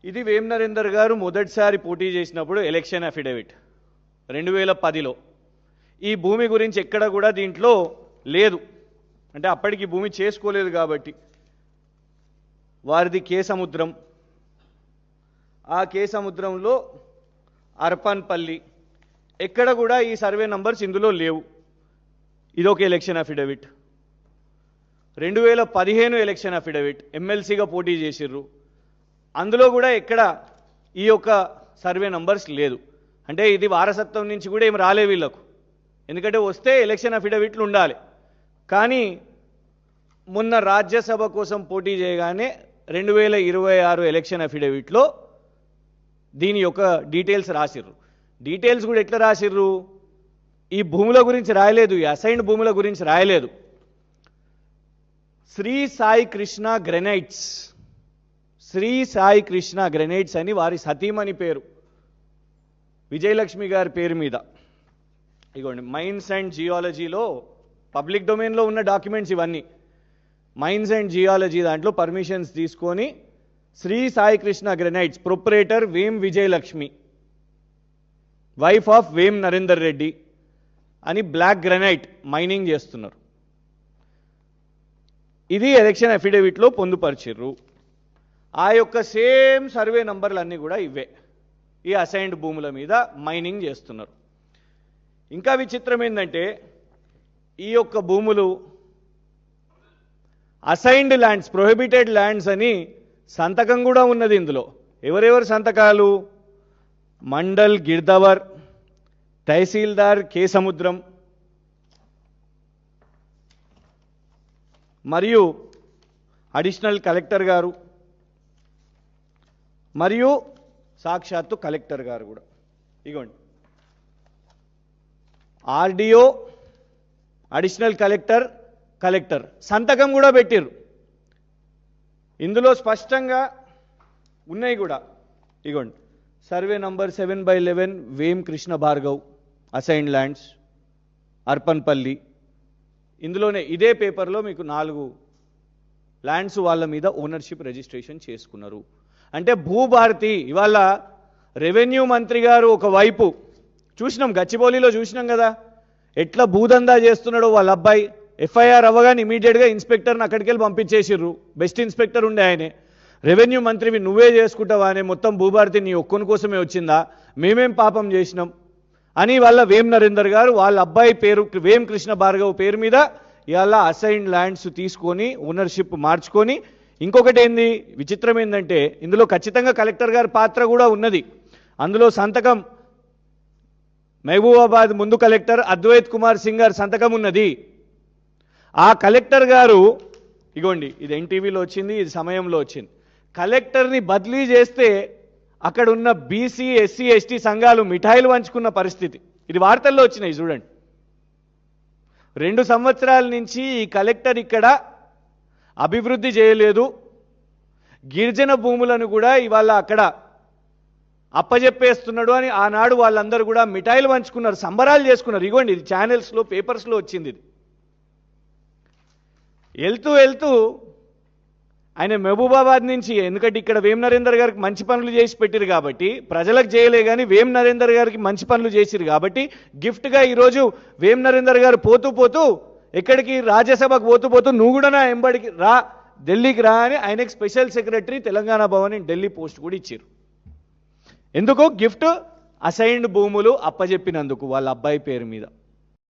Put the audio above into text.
ఇది వేం నరేందర్ గారు మొదటిసారి పోటీ చేసినప్పుడు ఎలక్షన్ అఫిడవిట్ 2010లో ఈ భూమి గురించి ఎక్కడ కూడా దీంట్లో లేదు. అంటే అప్పటికి భూమి చేసుకోలేదు కాబట్టి వారిది కే సముద్రం, ఆ కే సముద్రంలో అర్పన్పల్లి ఎక్కడ కూడా ఈ సర్వే నంబర్స్ ఇందులో లేవు. ఇదొక ఎలక్షన్ అఫిడవిట్. 2015 ఎలక్షన్ అఫిడవిట్ ఎమ్మెల్సీగా పోటీ చేసిర్రు, అందులో కూడా ఎక్కడ ఈ యొక్క సర్వే నంబర్స్ లేదు. అంటే ఇది వారసత్వం నుంచి కూడా ఏం రాలే వీళ్ళకు, ఎందుకంటే వస్తే ఎలక్షన్ అఫిడవిట్లు ఉండాలి. కానీ మొన్న రాజ్యసభ కోసం పోటీ చేయగానే 2026 ఎలక్షన్ అఫిడవిట్లో దీని యొక్క డీటెయిల్స్ రాసిర్రు. డీటెయిల్స్ కూడా ఎట్లా రాసిర్రు, ఈ భూముల గురించి రాయలేదు, ఈ అసైన్డ్ భూముల గురించి రాయలేదు. శ్రీ సాయి కృష్ణ గ్రెనైట్స్, శ్రీ సాయి కృష్ణ గ్రెనైట్స్ అని వారి సతీమణి పేరు, విజయలక్ష్మి గారి పేరు మీద. ఇగోండి, మైన్స్ అండ్ జియాలజీలో పబ్లిక్ డొమైన్లో ఉన్న డాక్యుమెంట్స్ ఇవన్నీ. మైన్స్ అండ్ జియాలజీ దాంట్లో పర్మిషన్స్ తీసుకొని Shri Sai Krishna granites proprietor Vem Vijayalakshmi, wife of వేం నరేందర్ రెడ్డి అని బ్లాక్ గ్రెనైట్ మైనింగ్ చేస్తున్నారు. ఇది ఎలక్షన్ అఫిడవిట్లో పొందుపరిచిర్రు. ఆ యొక్క సేమ్ సర్వే నంబర్లు అన్నీ కూడా ఇవే, ఈ అసైన్డ్ భూముల మీద మైనింగ్ చేస్తున్నారు. ఇంకా విచిత్రం ఏంటంటే ఈ యొక్క భూములు అసైన్డ్ ల్యాండ్స్, ప్రొహిబిటెడ్ ల్యాండ్స్ అని సంతకం కూడా ఉన్నది ఇందులో. ఎవరెవరు సంతకాలు? మండల్ గిర్దవర్, తహసీల్దార్ కే సముద్రం, మరియు అడిషనల్ కలెక్టర్ గారు, మరియు సాక్షాత్తు కలెక్టర్ గారు కూడా. ఇగోండి, ఆర్డీఓ, అడిషనల్ కలెక్టర్, కలెక్టర్ సంతకం కూడా పెట్టిర్రు. ఇందులో స్పష్టంగా ఉన్నాయి కూడా. ఇగోండి, survey number 7/11 Vem Krishna Bhargav assigned lands Arpanpalli. ఇందులోనే ఇదే పేపర్లో మీకు 4 ల్యాండ్స్ వాళ్ళ మీద ఓనర్షిప్ రిజిస్ట్రేషన్ చేసుకున్నారు. అంటే భూభారతి ఇవాళ రెవెన్యూ మంత్రి గారు ఒకవైపు చూసినాం, గచ్చిబౌలిలో చూసినాం కదా ఎట్లా భూదందా చేస్తున్నాడో వాళ్ళ అబ్బాయి. ఎఫ్ఐఆర్ అవ్వగానే ఇమీడియట్గా ఇన్స్పెక్టర్ని అక్కడికి వెళ్ళి పంపించేసిర్రు. బెస్ట్ ఇన్స్పెక్టర్ ఉండే ఆయనే. రెవెన్యూ మంత్రివి నువ్వే చేసుకుంటావా అనే, మొత్తం భూభారతి నీ ఒక్కని కోసమే వచ్చిందా, మేమేం పాపం చేసినాం అని వాళ్ళ వేం నరేందర్ గారు వాళ్ళ అబ్బాయి పేరు వేం కృష్ణ భార్గవ్ పేరు మీద ఇవాళ అసైన్డ్ ల్యాండ్స్ తీసుకొని ఓనర్షిప్ మార్చుకొని. ఇంకొకటి ఏంది విచిత్రం ఏంటంటే ఇందులో ఖచ్చితంగా కలెక్టర్ గారి పాత్ర కూడా ఉన్నది. అందులో సంతకం మహబూబాబాద్ ముందు కలెక్టర్ అద్వైత్ కుమార్ సింగ్ గారి సంతకం ఉన్నది. ఆ కలెక్టర్ గారు ఇగోండి, ఇది ఎన్టీవీలో వచ్చింది, ఇది సమయంలో వచ్చింది. కలెక్టర్ని బదిలీ చేస్తే అక్కడ ఉన్న బీసీ ఎస్సీ ఎస్టీ సంఘాలు మిఠాయిలు పంచుకున్న పరిస్థితి. ఇది వార్తల్లో వచ్చినాయి చూడండి. 2 సంవత్సరాల నుంచి ఈ కలెక్టర్ ఇక్కడ అభివృద్ధి చేయలేదు, గిరిజన భూములను కూడా ఇవాళ అక్కడ అప్పజెప్పేస్తున్నాడు అని ఆనాడు వాళ్ళందరూ కూడా మిఠాయిలు పంచుకున్నారు, సంబరాలు చేసుకున్నారు. ఇగోండి, ఇది ఛానల్స్లో పేపర్స్లో వచ్చింది. ఇది వెళ్తూ ఆయన మహబూబాబాద్ నుంచి, ఎందుకంటే ఇక్కడ వేం నరేందర్ గారికి మంచి పనులు చేసి పెట్టిరు కాబట్టి, ప్రజలకు చేయలే కానీ వేం నరేందర్ గారికి మంచి పనులు చేసిరు కాబట్టి గిఫ్ట్గా ఈరోజు వేం నరేందర్ గారు పోతూ ఎక్కడికి రాజ్యసభకు పోతూ నువ్వు కూడా నా ఎంబడికి రా, ఢిల్లీకి రా అని ఆయనకి special secretary Telangana Bhavan Delhi post కూడా ఇచ్చారు. ఎందుకు? గిఫ్ట్ అసైన్డ్ భూములు అప్పజెప్పినందుకు వాళ్ళ అబ్బాయి పేరు మీద.